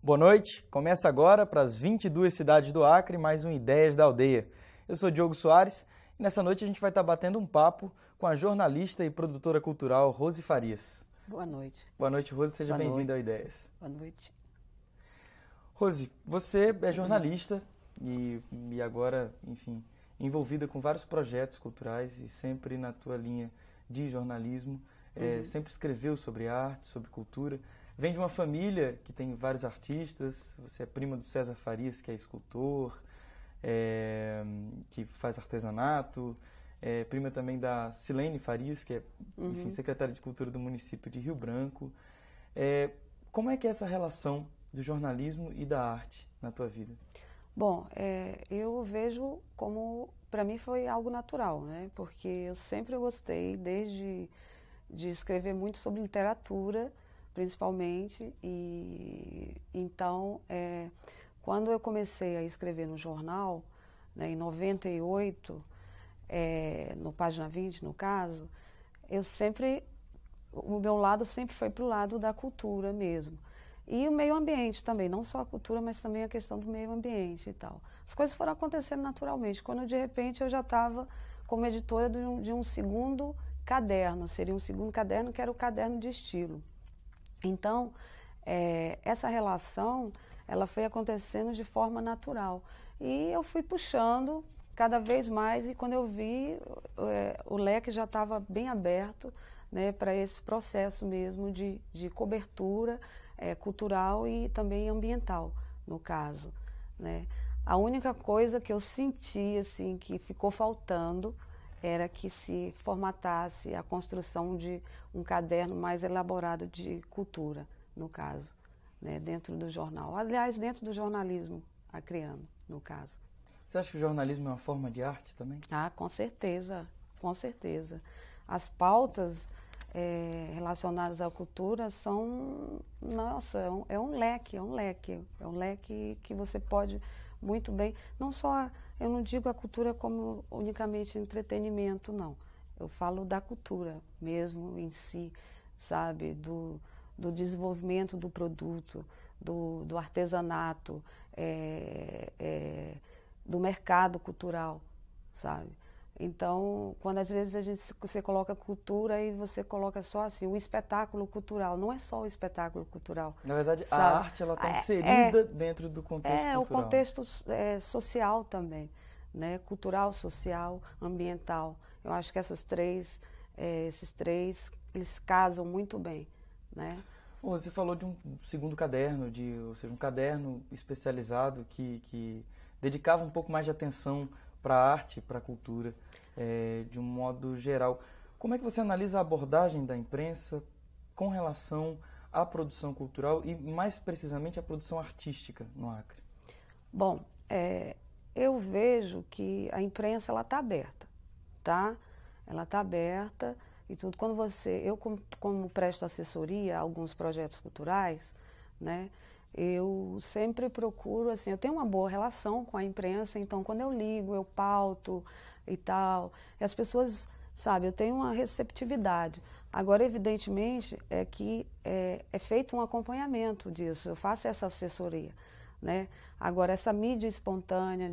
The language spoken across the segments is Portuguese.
Boa noite, começa agora para as 22 cidades do Acre, mais um Ideias da Aldeia. Eu sou Diogo Soares e nessa noite a gente vai estar batendo um papo com a jornalista e produtora cultural Rose Farias. Boa noite. Boa noite, Rose, seja bem-vinda ao Ideias. Boa noite. Rose, você é jornalista e agora, enfim, envolvida com vários projetos culturais e sempre na tua linha de jornalismo, sempre escreveu sobre arte, sobre cultura. Vem de uma família que tem vários artistas, você é prima do César Farias, que é escultor, que faz artesanato, prima também da Silene Farias, que é, enfim, secretária de Cultura do município de Rio Branco. Como é que é essa relação do jornalismo e da arte na tua vida? Bom, eu vejo como, para mim foi algo natural, né? Porque eu sempre gostei, desde de escrever muito sobre literatura, principalmente, e então, quando eu comecei a escrever no jornal, né, em 98, no Página 20, no caso, o meu lado sempre foi para o lado da cultura mesmo. E o meio ambiente também, não só a cultura, mas também a questão do meio ambiente e tal. As coisas foram acontecendo naturalmente, quando de repente eu já estava como editora de um segundo caderno, seria um segundo caderno que era o caderno de estilo. Então, essa relação, ela foi acontecendo de forma natural. E eu fui puxando cada vez mais e quando eu vi, o leque já estava bem aberto, né, para esse processo mesmo de cobertura cultural e também ambiental, no caso, né. A única coisa que eu senti, assim, que ficou faltando era que se formatasse a construção de um caderno mais elaborado de cultura, no caso, né, dentro do jornal. Aliás, dentro do jornalismo acreano, no caso. Você acha que o jornalismo é uma forma de arte também? Ah, com certeza, com certeza. As pautas relacionadas à cultura são, nossa, é um leque que você pode muito bem, não só, eu não digo a cultura como unicamente entretenimento, não. Eu falo da cultura mesmo em si, sabe, do desenvolvimento do produto, do artesanato, do mercado cultural, sabe. Então, quando às vezes você coloca cultura e você coloca só assim, o espetáculo cultural, não é só o espetáculo cultural. Na verdade, sabe? A arte ela está inserida dentro do contexto cultural. O contexto social também, né? Cultural, social, ambiental. Eu acho que esses três, eles casam muito bem, né? Você falou de um segundo caderno, ou seja, um caderno especializado que dedicava um pouco mais de atenção para a arte, para a cultura, de um modo geral. Como é que você analisa a abordagem da imprensa com relação à produção cultural e, mais precisamente, à produção artística no Acre? Bom, eu vejo que a imprensa está aberta, tá? Ela está aberta e tudo. Quando eu como presto assessoria a alguns projetos culturais, né? Eu sempre procuro, assim, eu tenho uma boa relação com a imprensa, então quando eu ligo, eu pauto e tal, e as pessoas, sabe, eu tenho uma receptividade. Agora, evidentemente, é que é feito um acompanhamento disso, eu faço essa assessoria, né? Agora, essa mídia espontânea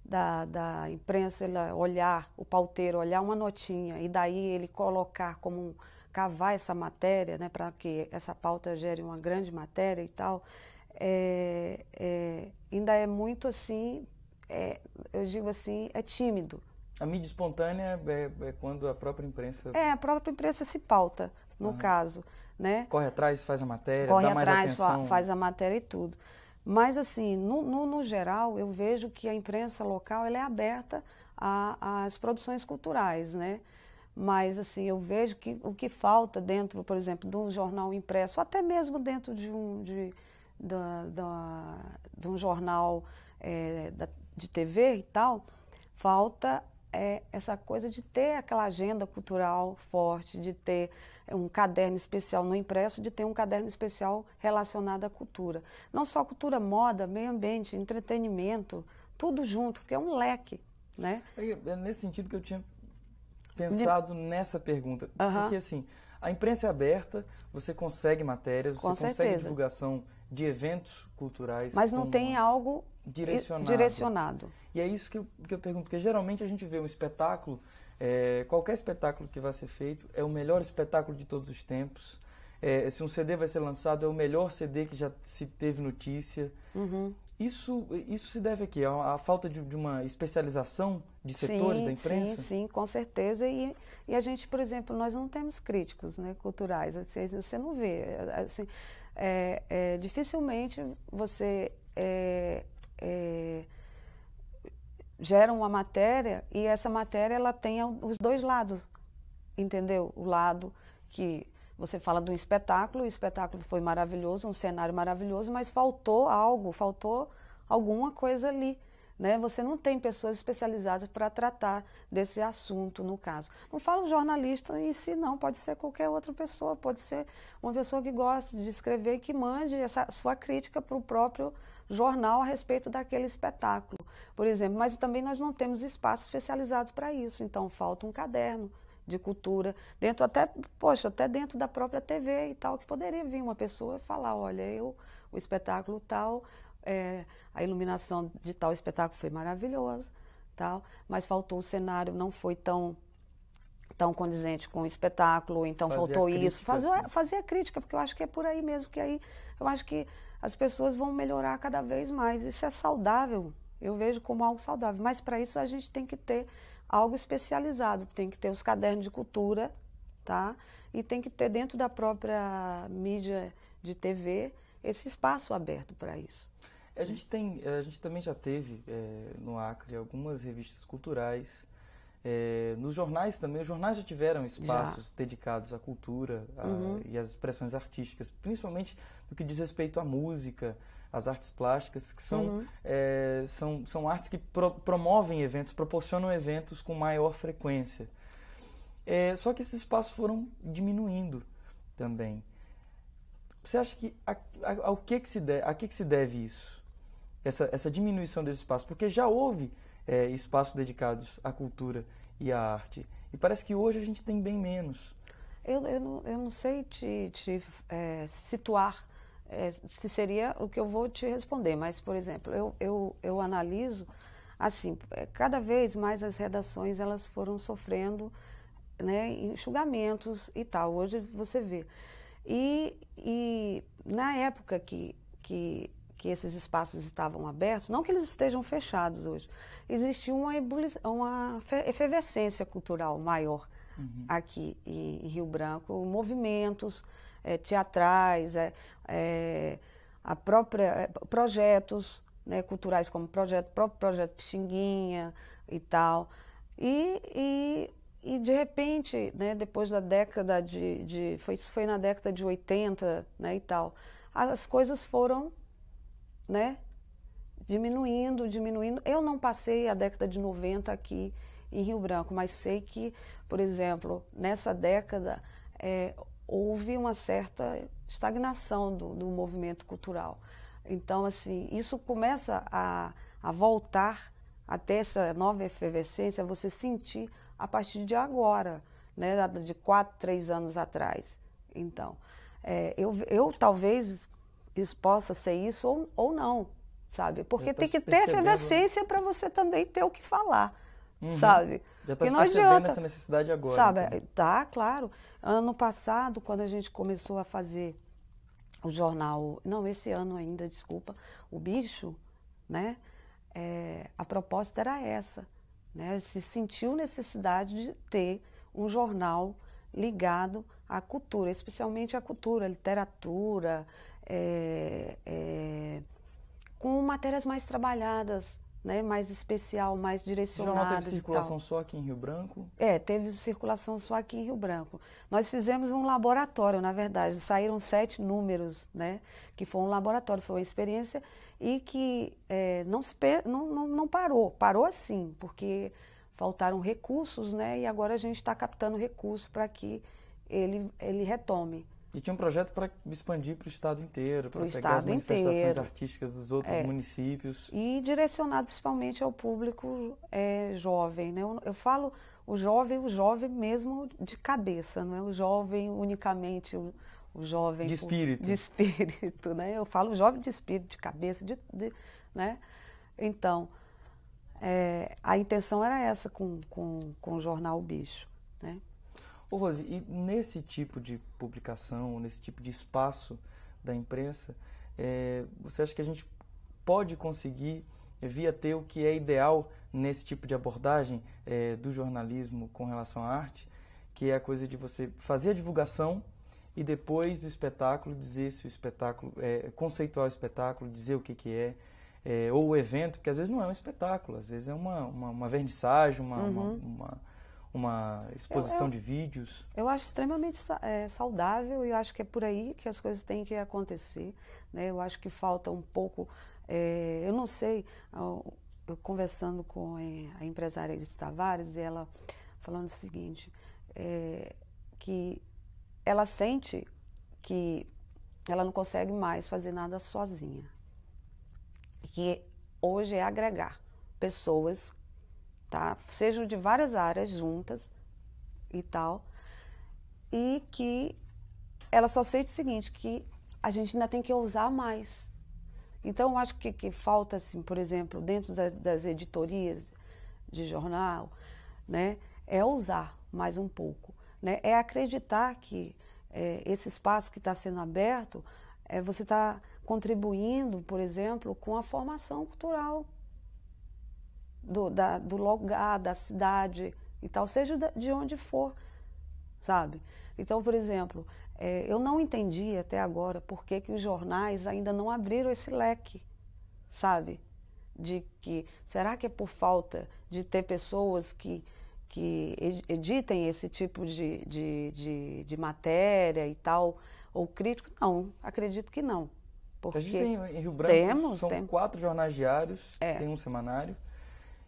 da imprensa, ela olhar, o pauteiro olhar uma notinha e daí ele colocar como cavar essa matéria, né, para que essa pauta gere uma grande matéria e tal, ainda é muito assim, eu digo assim, é tímido. A mídia espontânea é quando a própria imprensa... A própria imprensa se pauta, no caso, né? Corre atrás, faz a matéria, corre dá mais atrás, atenção. faz a matéria e tudo. Mas, assim, no geral, eu vejo que a imprensa local ela é aberta às produções culturais, né? Mas, assim, eu vejo que o que falta dentro, por exemplo, de um jornal impresso, até mesmo dentro de um jornal de TV e tal, falta essa coisa de ter aquela agenda cultural forte, de ter um caderno especial no impresso, de ter um caderno especial relacionado à cultura. Não só cultura, moda, meio ambiente, entretenimento, tudo junto, porque é um leque, né? É nesse sentido que eu tinha pensado nessa pergunta. Porque, assim, A imprensa é aberta, você consegue matérias, você consegue divulgação de eventos culturais. Mas não tem algo direcionado. E é isso que eu pergunto, porque geralmente a gente vê um espetáculo, qualquer espetáculo que vai ser feito, é o melhor espetáculo de todos os tempos. Se um CD vai ser lançado, é o melhor CD que já se teve notícia. Uhum. Isso se deve a quê? A falta de uma especialização de setores da imprensa? Sim, com certeza. E a gente, por exemplo, nós não temos críticos, né, culturais. Assim, você não vê. Assim, dificilmente você gera uma matéria e essa matéria ela tem os dois lados, entendeu? O lado que você fala de um espetáculo, o espetáculo foi maravilhoso, um cenário maravilhoso, mas faltou alguma coisa ali, né? Você não tem pessoas especializadas para tratar desse assunto, no caso. Não falo jornalista em si, não, pode ser qualquer outra pessoa, pode ser uma pessoa que gosta de escrever e que mande essa sua crítica para o próprio jornal a respeito daquele espetáculo, por exemplo. Mas também nós não temos espaços especializados para isso, então falta um caderno de cultura, até dentro da própria TV e tal, que poderia vir uma pessoa e falar, olha, o espetáculo tal, a iluminação de tal espetáculo foi maravilhosa, tal, mas faltou o cenário, não foi tão condizente com o espetáculo, então faltou isso. Fazer a crítica, porque eu acho que é por aí mesmo, que aí eu acho que as pessoas vão melhorar cada vez mais. Isso é saudável, eu vejo como algo saudável, mas para isso a gente tem que ter algo especializado, tem que ter os cadernos de cultura, tá? E tem que ter dentro da própria mídia de TV esse espaço aberto para isso. A gente também já teve no Acre algumas revistas culturais, nos jornais também. Os jornais já tiveram espaços dedicados à cultura e às expressões artísticas, principalmente no que diz respeito à música, às artes plásticas, que são artes que promovem eventos, proporcionam eventos com maior frequência. Só que esses espaços foram diminuindo também. Você acha que a que se deve isso? Essa diminuição desse espaço? Porque já houve espaços dedicados à cultura e à arte. E parece que hoje a gente tem bem menos. Eu não sei te situar se seria o que eu vou te responder, mas, por exemplo, eu analiso, assim, cada vez mais as redações elas foram sofrendo, né, enxugamentos e tal, hoje você vê. E na época que esses espaços estavam abertos, não que eles estejam fechados hoje, existia uma efervescência cultural maior aqui em Rio Branco, movimentos teatrais, projetos, né, culturais como o próprio projeto Pixinguinha e tal. E de repente, né, depois da década foi na década de 80, né, e tal, as coisas foram, né, diminuindo. Eu não passei a década de 90 aqui em Rio Branco, mas sei que, por exemplo, nessa década houve uma certa estagnação do movimento cultural. Então, assim, isso começa a voltar até essa nova efervescência, você sentir a partir de agora, né, de 4, 3 anos atrás. Então, eu talvez isso possa ser isso ou não, sabe? Porque tem que ter efervescência para você também ter o que falar, sabe? Já está se percebendo essa necessidade agora. Sabe? Então. Tá, claro. Ano passado, quando a gente começou a fazer o jornal, não, esse ano ainda, desculpa, o Bicho, né? A proposta era essa, né? Se sentiu necessidade de ter um jornal ligado à cultura, especialmente à cultura, literatura, com matérias mais trabalhadas, né, mais especial, mais direcionadas. O jornal teve circulação só aqui em Rio Branco? Teve circulação só aqui em Rio Branco. Nós fizemos um laboratório, na verdade, saíram 7 números, né, que foi um laboratório, foi uma experiência e que não parou assim, porque faltaram recursos, né, e agora a gente está captando recursos para que ele retome. E tinha um projeto para expandir para o estado inteiro, para pegar as manifestações artísticas dos outros municípios. E direcionado principalmente ao público jovem, né? Eu falo o jovem mesmo de cabeça, não é o jovem unicamente, o jovem... De espírito. De espírito, né? Eu falo jovem de espírito, de cabeça, né? Então, a intenção era essa com o jornal O Bicho, né? Ô Rose, e nesse tipo de publicação, nesse tipo de espaço da imprensa, você acha que a gente pode conseguir vir a ter o que é ideal nesse tipo de abordagem do jornalismo com relação à arte, que é a coisa de você fazer a divulgação e depois do espetáculo dizer se o espetáculo, conceituar o espetáculo, dizer o que é, ou o evento, que às vezes não é um espetáculo, às vezes é uma vernissagem, uma exposição de vídeos. Eu acho extremamente saudável e eu acho que é por aí que as coisas têm que acontecer, né? Eu acho que falta um pouco, eu não sei, eu conversando com a empresária Iris Tavares, e ela falando o seguinte, que ela sente que ela não consegue mais fazer nada sozinha, que hoje é agregar pessoas, tá? Sejam de várias áreas juntas e tal, e que ela só sente o seguinte, que a gente ainda tem que ousar mais. Então, eu acho que falta, assim, por exemplo, dentro das editorias de jornal, né, é ousar mais um pouco, né, é acreditar que esse espaço que está sendo aberto, você está contribuindo, por exemplo, com a formação cultural do lugar, da cidade e tal, seja de onde for, sabe? Então, por exemplo, eu não entendi até agora por que os jornais ainda não abriram esse leque, sabe? Será que é por falta de ter pessoas que editem esse tipo de matéria e tal, ou crítico? Não, acredito que não. Porque a gente tem em Rio Branco, são 4 jornais diários, tem um semanário.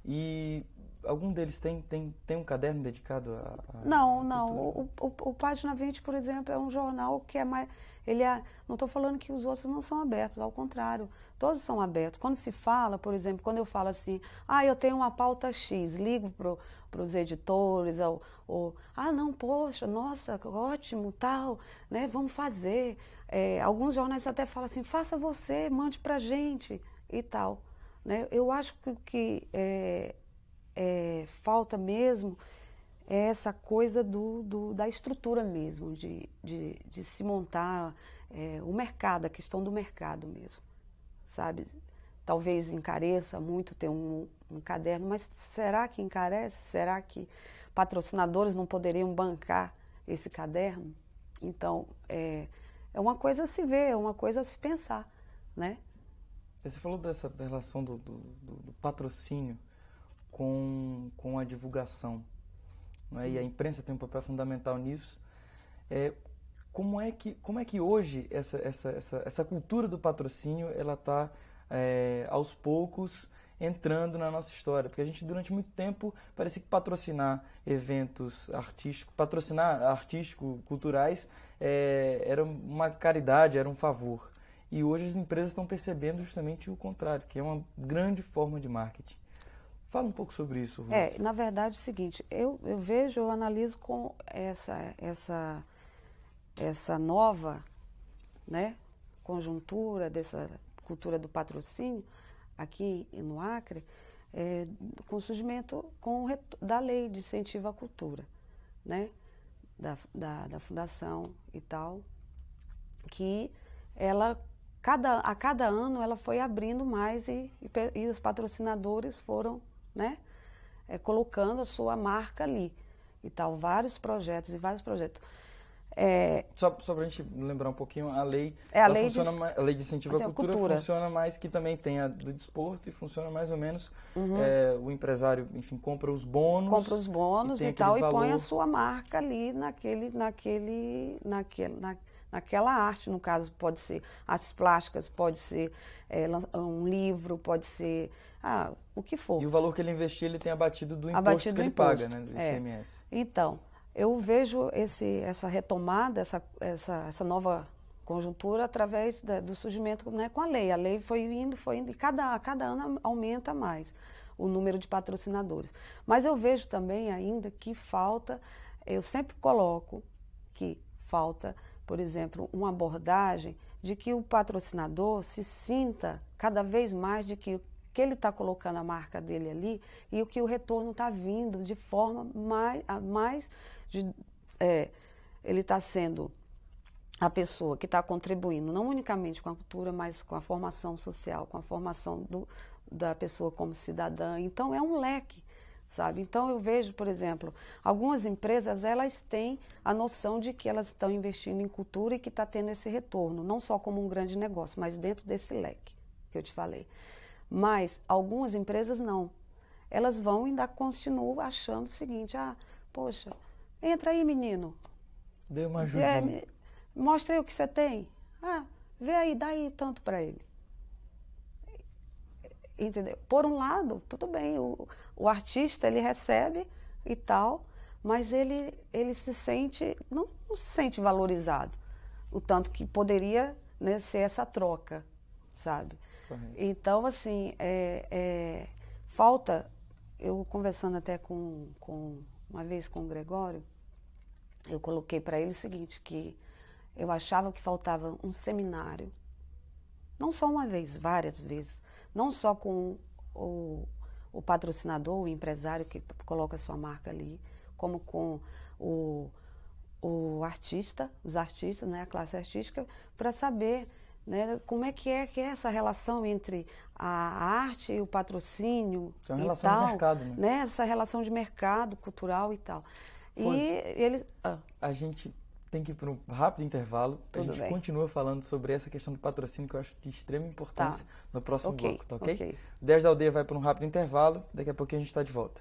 E algum deles tem um caderno dedicado a Não. O Página 20, por exemplo, é um jornal que é mais... não estou falando que os outros não são abertos, ao contrário, todos são abertos. Quando se fala, por exemplo, quando eu falo assim, eu tenho uma pauta X, ligo para os editores, não, poxa, nossa, ótimo, tal, né, vamos fazer. Alguns jornais até falam assim, faça você, mande para a gente e tal. Né? Eu acho que falta mesmo essa coisa da estrutura mesmo, de se montar o mercado, a questão do mercado mesmo, sabe? Talvez encareça muito ter um caderno, mas será que encarece? Será que patrocinadores não poderiam bancar esse caderno? Então, é uma coisa a se ver, é uma coisa a se pensar, né? Você falou dessa relação do patrocínio com a divulgação, né? E a imprensa tem um papel fundamental nisso. Como é que hoje essa cultura do patrocínio ela está aos poucos entrando na nossa história? Porque a gente durante muito tempo parecia que patrocinar eventos artístico-culturais era uma caridade, era um favor. E hoje as empresas estão percebendo justamente o contrário, que é uma grande forma de marketing. Fala um pouco sobre isso, Rose. Na verdade é o seguinte, eu analiso com essa nova, né, conjuntura dessa cultura do patrocínio aqui no Acre, com o surgimento da lei de incentivo à cultura, né, da fundação e tal, que ela... A cada ano ela foi abrindo mais e os patrocinadores foram, né, colocando a sua marca ali e tal, vários projetos. Só para a gente lembrar um pouquinho, a lei, a lei de incentivo à cultura funciona mais que também tem a do desporto e funciona mais ou menos, o empresário, enfim, compra os bônus e tal, e põe a sua marca ali naquela arte, no caso, pode ser artes plásticas, pode ser um livro, pode ser o que for. E o valor que ele investir, ele tem abatido do imposto que ele paga, né, do ICMS. Então, eu vejo essa retomada, essa nova conjuntura através do surgimento, né, com a lei. A lei foi indo, e a cada ano aumenta mais. o número de patrocinadores. Mas eu vejo também ainda que falta, eu sempre coloco que falta, por exemplo, uma abordagem de que o patrocinador se sinta cada vez mais de que ele está colocando a marca dele ali e que o retorno está vindo de forma ele está sendo a pessoa que está contribuindo não unicamente com a cultura, mas com a formação social, com a formação da pessoa como cidadã. Então é um leque, sabe? Então eu vejo, por exemplo, algumas empresas, elas têm a noção de que elas estão investindo em cultura e que está tendo esse retorno, não só como um grande negócio, mas dentro desse leque que eu te falei. Mas algumas empresas não. Elas vão e ainda continuam achando o seguinte, poxa, entra aí, menino. Dê uma ajudinha. Mostra aí o que você tem. Vê aí, dá aí tanto para ele. Entendeu? Por um lado, tudo bem, o artista, ele recebe e tal, mas ele se sente, não se sente valorizado. O tanto que poderia, né, ser essa troca, sabe? Então, assim, falta, eu conversando até uma vez com o Gregório, eu coloquei para ele o seguinte, que eu achava que faltava um seminário, não só uma vez, várias vezes, não só com o patrocinador, o empresário que coloca a sua marca ali, como com o artista, os artistas, né, a classe artística, para saber, né, como é que é essa relação entre a arte e o patrocínio é uma e relação tal, de mercado, né? Essa relação de mercado cultural e tal. A gente tem que ir para um rápido intervalo. A gente continua falando sobre essa questão do patrocínio, que eu acho de extrema importância no próximo bloco, tá ok? 10 da Aldeia vai para um rápido intervalo, daqui a pouquinho a gente está de volta.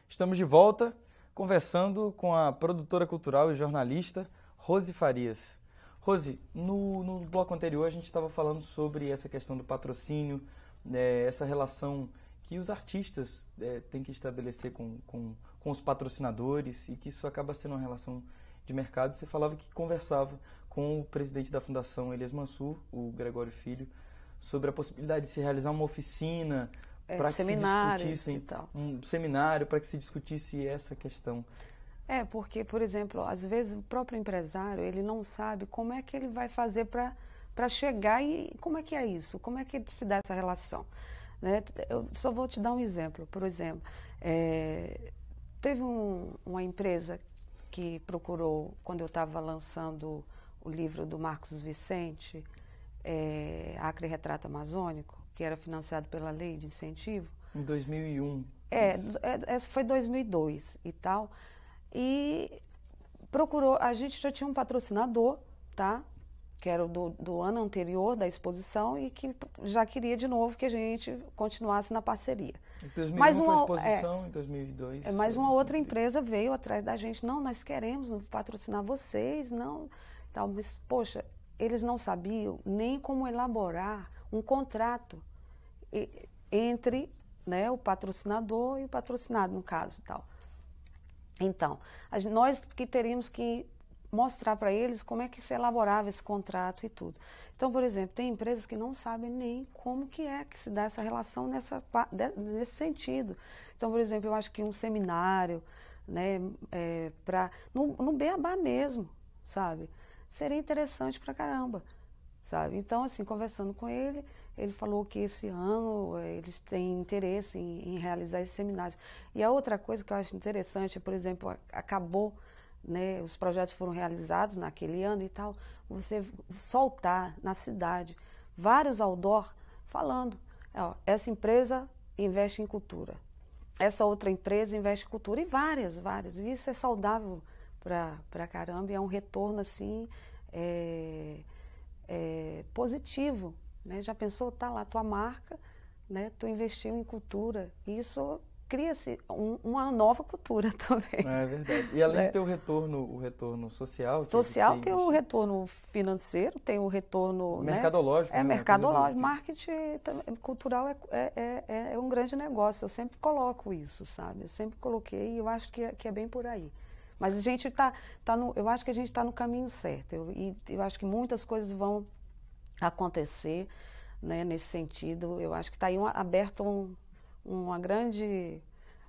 Estamos de volta conversando com a produtora cultural e jornalista Rose Farias. Rose, no bloco anterior a gente estava falando sobre essa questão do patrocínio, essa relação que os artistas têm que estabelecer com os patrocinadores e que isso acaba sendo uma relação de mercado. Você falava que conversava com o presidente da Fundação Elias Mansur, o Gregório Filho, sobre a possibilidade de se realizar uma oficina para que se discutisse um seminário, para que se discutisse essa questão. Porque, por exemplo, às vezes o próprio empresário, ele não sabe como é que ele vai fazer para chegar e como é que é isso, como é que se dá essa relação, né? Eu só vou te dar um exemplo. Por exemplo, teve uma empresa que procurou, quando eu estava lançando o livro do Marcos Vicente, Acre Retrato Amazônico, que era financiado pela Lei de Incentivo. Em 2001. Essa foi 2002 e tal. E procurou, a gente já tinha um patrocinador, tá? Que era do ano anterior da exposição e que já queria de novo que a gente continuasse na parceria. Em 2001 foi a exposição, em 2002... Mas uma outra empresa veio atrás da gente, não, nós queremos patrocinar vocês, não... Tal, mas, poxa, eles não sabiam nem como elaborar um contrato entre, né, o patrocinador e o patrocinado, no caso, tal. Então, nós que teríamos que mostrar para eles como é que se elaborava esse contrato e tudo. Então, por exemplo, tem empresas que não sabem nem como que se dá essa relação nesse sentido. Então, por exemplo, eu acho que um seminário, né, no Beabá mesmo, sabe? Seria interessante pra caramba, sabe? Então, assim, conversando com ele, ele falou que esse ano eles têm interesse em realizar esse seminário. E a outra coisa que eu acho interessante, por exemplo, acabou, né, os projetos foram realizados naquele ano e tal, você soltar na cidade vários outdoor falando, essa empresa investe em cultura, essa outra empresa investe em cultura, e várias. E isso é saudável pra caramba, e é um retorno, assim, positivo, né? Já pensou, tá lá, tua marca, né? Tu investiu em cultura, e isso cria-se uma nova cultura também. É verdade. E além de ter o retorno social... Social tem o retorno financeiro, tem o retorno... mercadológico. Né? É mercadológico. Marketing cultural é um grande negócio. Eu sempre coloco isso, sabe? Eu sempre coloquei e eu acho que é bem por aí. Mas a gente eu acho que a gente está no caminho certo. Eu acho que muitas coisas vão acontecer, né, nesse sentido. Eu acho que está aí aberto uma grande...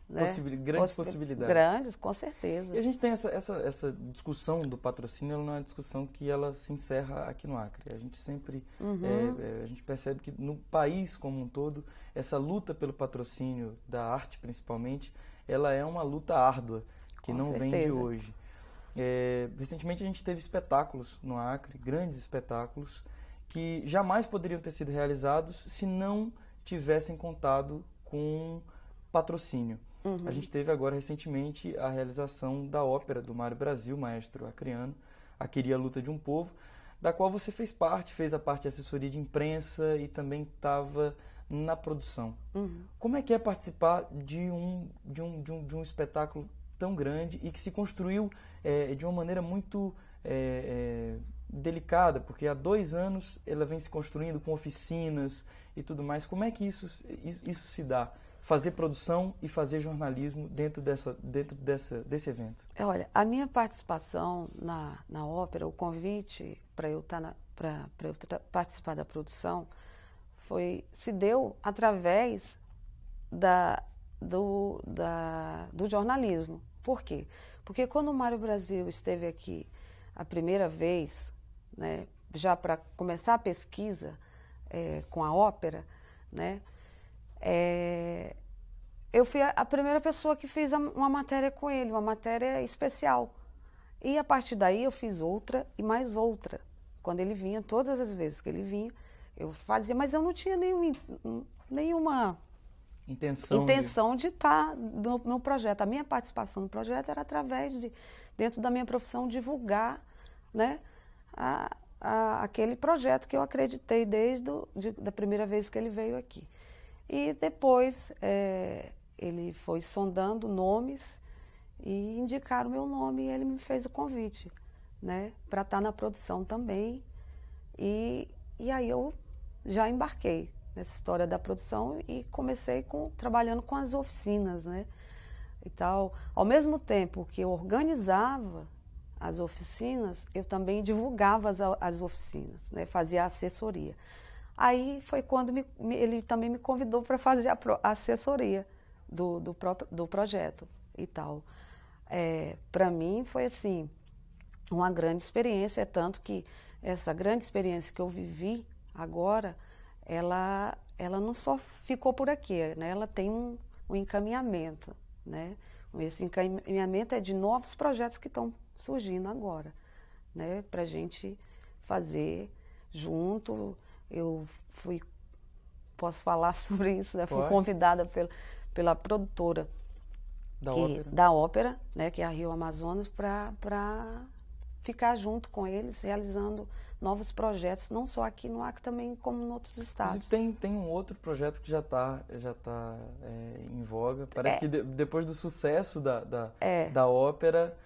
Né? Grandes possibilidades. Grandes, com certeza. E a gente tem essa discussão do patrocínio, ela não é uma discussão que ela se encerra aqui no Acre. A gente sempre a gente percebe que no país como um todo, essa luta pelo patrocínio da arte, principalmente, ela é uma luta árdua, que não vem de hoje. Recentemente a gente teve espetáculos no Acre, grandes espetáculos, que jamais poderiam ter sido realizados se não tivessem contado com patrocínio. A gente teve agora recentemente a realização da ópera do Mário Brasil, maestro acreano, A Queria a Luta de um Povo, da qual você fez a parte de assessoria de imprensa e também estava na produção. Como é que é participar de um espetáculo tão grande e que se construiu de uma maneira muito delicada, porque há 2 anos ela vem se construindo com oficinas e tudo mais. Como é que isso se dá? Fazer produção e fazer jornalismo dentro desse evento? Olha, a minha participação na ópera, o convite para eu participar da produção, se deu através do jornalismo. Por quê? Porque quando o Mário Brasil esteve aqui a primeira vez, né, já para começar a pesquisa com a ópera, né, eu fui a primeira pessoa que fez uma matéria com ele, uma matéria especial. E a partir daí eu fiz outra e mais outra. Quando ele vinha, todas as vezes que ele vinha, eu fazia, mas eu não tinha nenhuma intenção de estar no projeto. A minha participação no projeto era através dentro da minha profissão, divulgar, né, aquele projeto que eu acreditei desde da primeira vez que ele veio aqui. E depois ele foi sondando nomes e indicaram o meu nome e ele me fez o convite, né, para estar na produção também. E aí eu já embarquei nessa história da produção e comecei trabalhando com as oficinas, né, e tal. Ao mesmo tempo que eu organizava as oficinas, eu também divulgava as oficinas, né, fazia assessoria. Aí foi quando ele também me convidou para fazer a assessoria do projeto e tal. Para mim foi assim, uma grande experiência, tanto que essa grande experiência que eu vivi agora, ela não só ficou por aqui, né? Ela tem um encaminhamento, né? Esse encaminhamento é de novos projetos que estão surgindo agora, né? Para a gente fazer junto. Posso falar sobre isso, né? Fui convidada pela produtora da ópera, né? Que é a Rio Amazonas, para ficar junto com eles, realizando novos projetos, não só aqui no Acre, também como em outros estados. Tem um outro projeto que já tá em voga. Parece que depois do sucesso da ópera...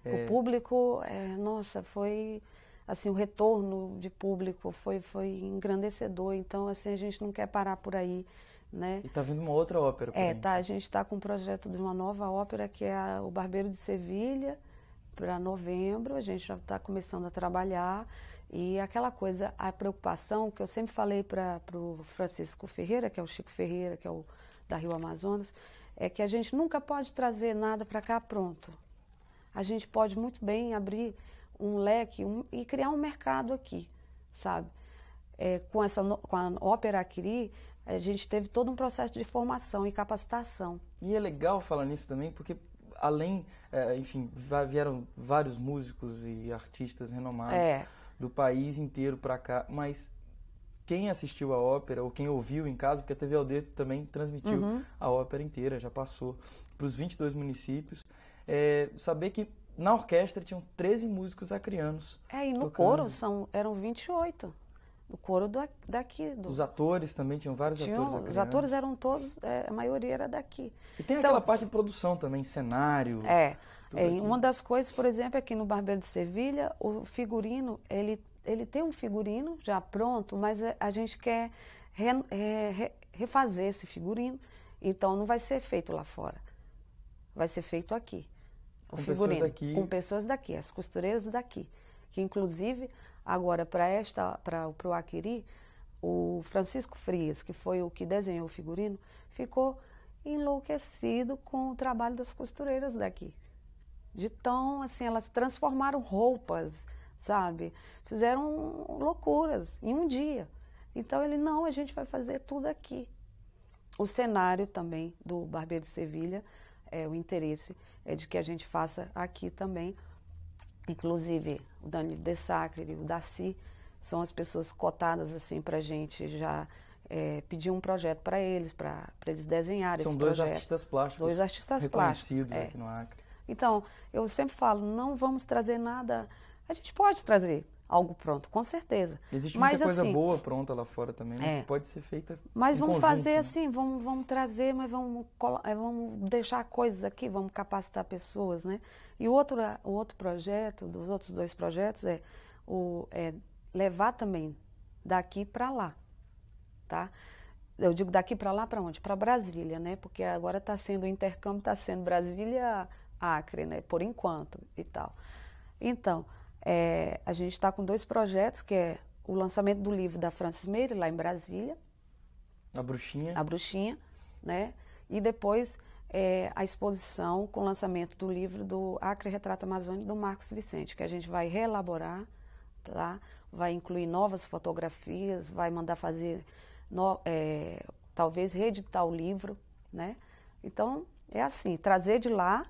O público, nossa, foi... Assim, o retorno de público foi engrandecedor. Então, assim, a gente não quer parar por aí, né? E está vindo uma outra ópera por aí. A gente está com um projeto de uma nova ópera, que é O Barbeiro de Sevilha, para novembro. A gente já está começando a trabalhar. E aquela coisa, a preocupação que eu sempre falei para o Francisco Ferreira, que é o Chico Ferreira, que é o da Rio Amazonas, é que a gente nunca pode trazer nada para cá pronto. A gente pode muito bem abrir um leque e criar um mercado aqui, sabe? Com a Ópera Acri, a gente teve todo um processo de formação e capacitação. E é legal falar nisso também, porque além, enfim, vieram vários músicos e artistas renomados do país inteiro para cá, mas quem assistiu a ópera ou quem ouviu em casa, porque a TV Aldeia também transmitiu a ópera inteira, já passou para os 22 municípios, saber que na orquestra tinham 13 músicos acreanos. E no coro eram 28. do coro daqui. Os atores também, tinham vários atores acrianos. Os atores eram todos, a maioria era daqui. E tem aquela parte de produção também, cenário. Uma das coisas, por exemplo, aqui no Barbeiro de Sevilha, o figurino, ele tem um figurino já pronto, mas a gente quer refazer esse figurino, então não vai ser feito lá fora, vai ser feito aqui. O com figurino, pessoas daqui. Com pessoas daqui, as costureiras daqui, que inclusive agora para o Acquiri, o Francisco Frias, que foi o que desenhou o figurino, ficou enlouquecido com o trabalho das costureiras daqui. De tão, assim, elas transformaram roupas, sabe? Fizeram loucuras em um dia. Então ele, não, a gente vai fazer tudo aqui. O cenário também do Barbeiro de Sevilha, o interesse é de que a gente faça aqui também. Inclusive o Danilo De Sacre e o Daci são as pessoas cotadas assim para a gente já pedir um projeto para eles desenharem esse projeto. São dois artistas plásticos. Dois artistas reconhecidos plásticos. Aqui no Acre. Então, eu sempre falo, não vamos trazer nada. A gente pode trazer algo pronto, com certeza. Existe muita coisa boa pronta lá fora também, mas que pode ser feita Mas em vamos conjunto, fazer né? assim, vamos trazer, mas vamos deixar coisas aqui, vamos capacitar pessoas, né? E o outro projeto, dos outros dois projetos, é levar também daqui para lá, tá? Eu digo daqui para lá para onde? Para Brasília, né? Porque agora está sendo, o intercâmbio está sendo Brasília-Acre, né? Por enquanto e tal. Então, a gente está com dois projetos, que é o lançamento do livro da Francis Meire, lá em Brasília. A Bruxinha. A Bruxinha, né? E depois a exposição com o lançamento do livro do Acre Retrato Amazônico, do Marcos Vicente, que a gente vai reelaborar, tá? Vai incluir novas fotografias, vai mandar fazer, talvez reeditar o livro, né? Então, é assim, trazer de lá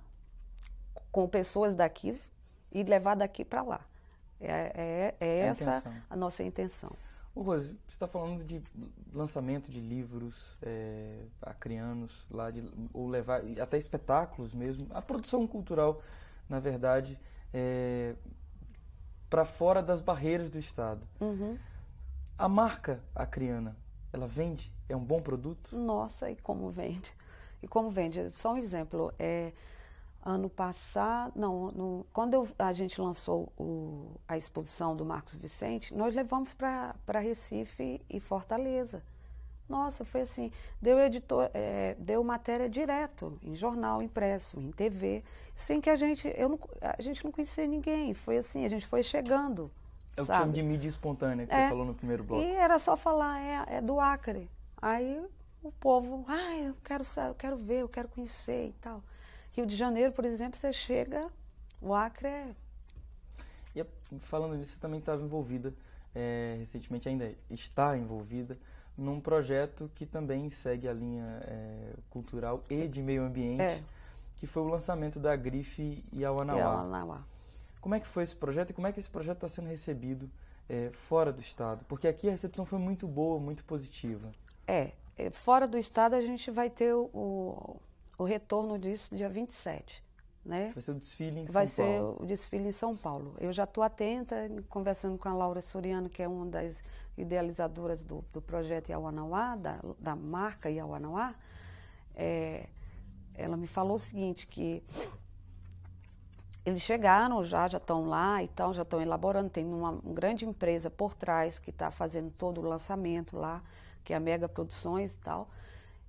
com pessoas daqui e levar daqui para lá. Essa a nossa intenção. Ô, Rose, você está falando de lançamento de livros acrianos, ou levar até espetáculos mesmo, a produção cultural, na verdade, para fora das barreiras do Estado. Uhum. A marca acriana, ela vende? É um bom produto? Nossa, e como vende? E como vende? Só um exemplo, ano passado, quando a gente lançou a exposição do Marcos Vicente, nós levamos para Recife e Fortaleza. Nossa, foi assim, deu matéria direto, em jornal impresso, em TV, sem que a gente não conhecia ninguém, foi assim, a gente foi chegando. É o que chama de mídia espontânea, que você falou no primeiro bloco. E era só falar, é do Acre. Aí o povo, eu quero ver, eu quero conhecer e tal. Rio de Janeiro, por exemplo, você chega, o Acre E falando nisso, você também estava envolvida, recentemente ainda está envolvida, num projeto que também segue a linha cultural e de meio ambiente, que foi o lançamento da Grife Iauanauá. Como é que foi esse projeto e como é que esse projeto está sendo recebido fora do estado? Porque aqui a recepção foi muito boa, muito positiva. Fora do estado a gente vai ter o retorno disso dia 27, né? Vai ser o desfile em São Paulo. Vai ser o desfile em São Paulo. Eu já estou atenta, conversando com a Laura Soriano, que é uma das idealizadoras do projeto Iauanauá, da marca Iauanauá. Ela me falou o seguinte, que eles chegaram, já estão lá e tal, já estão elaborando, tem uma grande empresa por trás que está fazendo todo o lançamento lá, que é a Mega Produções e tal.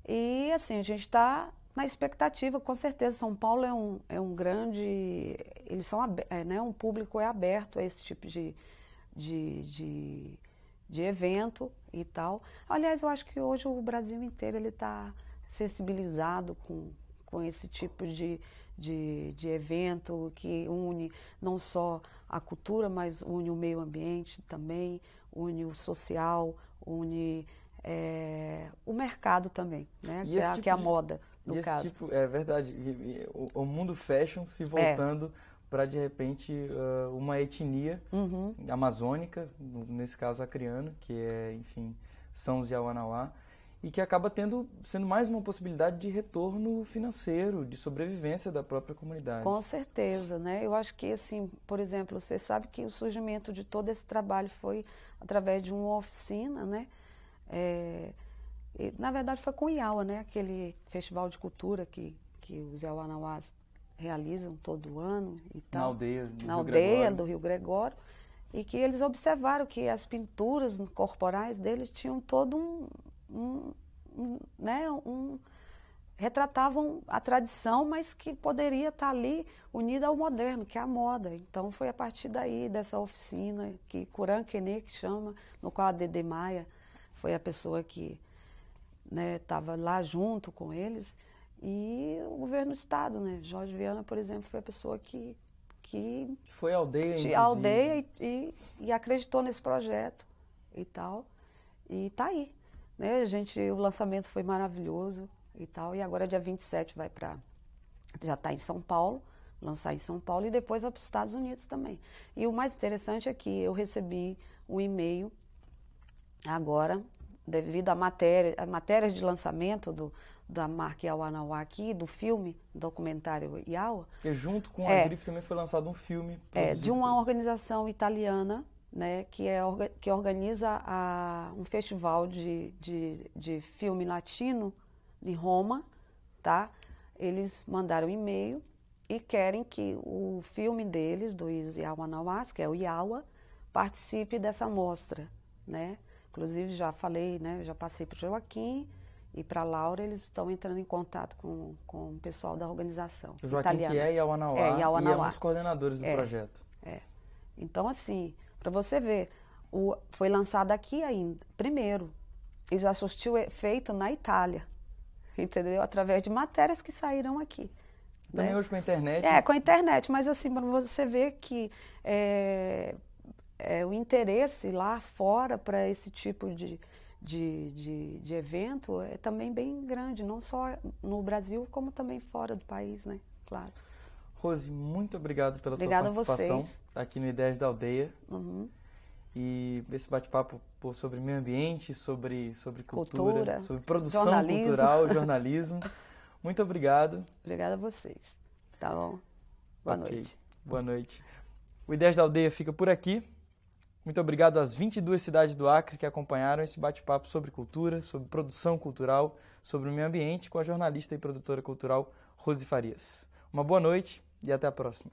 E assim, a gente está na expectativa, com certeza. São Paulo é um grande, eles são, né, um público aberto a esse tipo de evento e tal. Aliás, eu acho que hoje o Brasil inteiro ele está sensibilizado com esse tipo de evento que une não só a cultura, mas une o meio ambiente também, une o social, une o mercado também, né? Que é a moda, no caso. É verdade. O mundo fashion se voltando para, de repente, uma etnia amazônica, nesse caso acriana, que é, enfim, São os Iauanauá. e que acaba sendo mais uma possibilidade de retorno financeiro, de sobrevivência da própria comunidade. Com certeza, né? Eu acho que, assim, por exemplo, você sabe que o surgimento de todo esse trabalho foi através de uma oficina, né? Na verdade, foi com o IAUA, né? Aquele festival de cultura que os Yawanawás realizam todo ano e tal. Na aldeia do Rio Gregório. E que eles observaram que as pinturas corporais deles tinham todo retratavam a tradição, mas que poderia estar ali unida ao moderno, que é a moda. Então foi a partir daí, dessa oficina, que Kuran Kene, que chama, no qual a Dede Maia foi a pessoa que estava lá junto com eles, e o governo do estado, né? Jorge Viana, por exemplo, foi a pessoa que foi a aldeia, e acreditou nesse projeto e tal. E tá aí, né? O lançamento foi maravilhoso e tal. E agora dia 27 já está em São Paulo, lançar em São Paulo, e depois vai para os Estados Unidos também. E o mais interessante é que eu recebi um e-mail agora, devido à matéria de lançamento da marca Yawanawá aqui, do filme, documentário Yawa. E junto com a Grife também foi lançado um filme. De uma organização italiana, né, que organiza um festival de filme latino em Roma, tá? Eles mandaram um e-mail e querem que o filme deles, dos Yawanawás, que é o Yawa, participe dessa mostra, né? Inclusive já falei, né, já passei para o Joaquim e para a Laura, eles estão entrando em contato com o pessoal da organização italiana. O Joaquim italiana. Que é Yawanawá, e é um dos coordenadores do projeto. Então, assim, para você ver, foi lançado aqui ainda, primeiro, e já assistiu feito na Itália, entendeu? Através de matérias que saíram aqui. Também hoje com a internet. Com a internet, mas assim, para você ver que o interesse lá fora para esse tipo de evento é também bem grande, não só no Brasil, como também fora do país, né? Claro. Rose, muito obrigado pela tua participação aqui no Ideias da Aldeia. Uhum. E esse bate-papo sobre meio ambiente, sobre cultura, sobre produção jornalismo. Cultural, jornalismo. Muito obrigado. Obrigada a vocês. Tá bom? Boa noite. Boa noite. O Ideias da Aldeia fica por aqui. Muito obrigado às 22 cidades do Acre que acompanharam esse bate-papo sobre cultura, sobre produção cultural, sobre o meio ambiente, com a jornalista e produtora cultural Rose Farias. Uma boa noite e até a próxima.